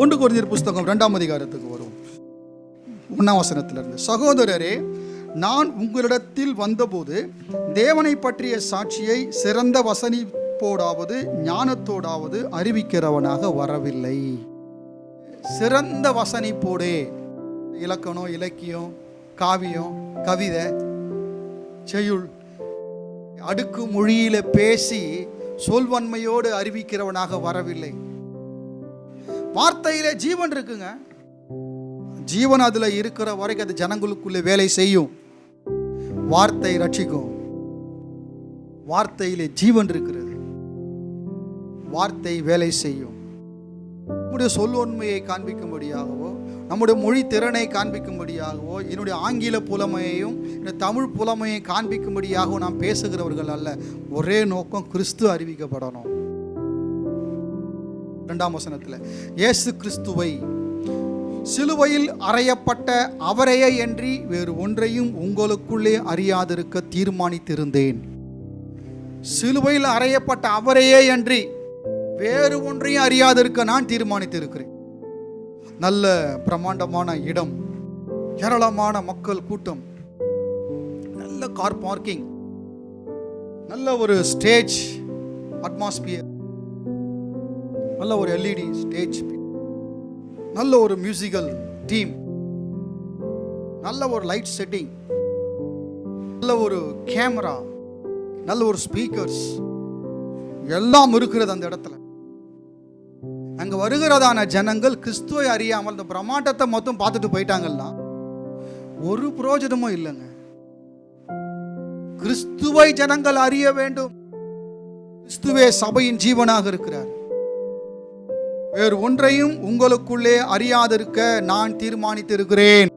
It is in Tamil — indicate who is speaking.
Speaker 1: 1 கொரிந்தியர் புஸ்தகம் 2ஆம் அதிகாரத்துக்கு வரும் 1ஆம் வசனத்திலிருந்து, சகோதரரே, நான் உங்களிடத்தில் வந்தபோது தேவனை பற்றிய சாட்சியை சிறந்த வசனிப்போடாவது ஞானத்தோடாவது அறிவிக்கிறவனாக வரவில்லை. சிறந்த வசனிப்போடே, இலக்கணம், இலக்கியம், காவியம், கவிதை, செய்யுள், அடுக்கு மொழியில பேசி சொல்வன்மையோடு அறிவிக்கிறவனாக வரவில்லை. வார்த்தையிலே ஜீவன் இருக்குங்க. ஜீவன் அதுல இருக்கிற வரைக்கும் அது ஜனங்களுக்குள்ளே வேலை செய்யும். வார்த்தை ரட்சிக்கும். வார்த்தையிலே ஜீவன் இருக்கிறது. வார்த்தை வேலை செய்யும். நம்முடைய சொல்வன்மையை காண்பிக்கும்படியாகவோ, நம்முடைய மொழி திறனை காண்பிக்கும்படியாகவோ, என்னுடைய ஆங்கில புலமையையும் தமிழ் புலமையை காண்பிக்கும்படியாகவும் நாம் பேசுகிறவர்கள் அல்ல. ஒரே நோக்கம், கிறிஸ்து அறிவிக்கப்படணும். 2ஆம் வசனத்தில், இயேசு கிறிஸ்துவை சிலுவையில் அறையப்பட்ட அவரையே அன்றி வேறு ஒன்றையும் உங்களுக்குள்ளே அறியாதிருக்க தீர்மானித்திருந்தேன். சிலுவையில் அறையப்பட்ட அவரையே அன்றி வேறு ஒன்றையும் அறியாதிருக்க நான் தீர்மானித்திருக்கிறேன். நல்ல பிரம்மாண்டமான இடம், ஏராளமான மக்கள் கூட்டம், நல்ல கார் பார்க்கிங், நல்ல ஒரு ஸ்டேஜ் அட்மாஸ்பியர், நல்ல ஒரு LED ஸ்டேஜ், நல்ல ஒரு மியூசிக்கல் டீம், நல்ல ஒரு லைட் செட்டிங், நல்ல ஒரு கேமரா, நல்ல ஒரு ஸ்பீக்கர்ஸ், எல்லாம் இருக்கிறது அந்த இடத்துல. அங்க வருகிறதான ஜனங்கள் கிறிஸ்துவை அறியாமல் இந்த பிரமாண்டத்தை மொத்தம் பார்த்துட்டு போயிட்டாங்கன்னா ஒரு பிரயோஜனமும் இல்லைங்க. கிறிஸ்துவை ஜனங்கள் அறிய வேண்டும். கிறிஸ்துவே சபையின் ஜீவனாக இருக்கிறார். வேறு ஒன்றையும் உங்களுக்குள்ளே அறியாதிருக்க நான் தீர்மானித்திருக்கிறேன்.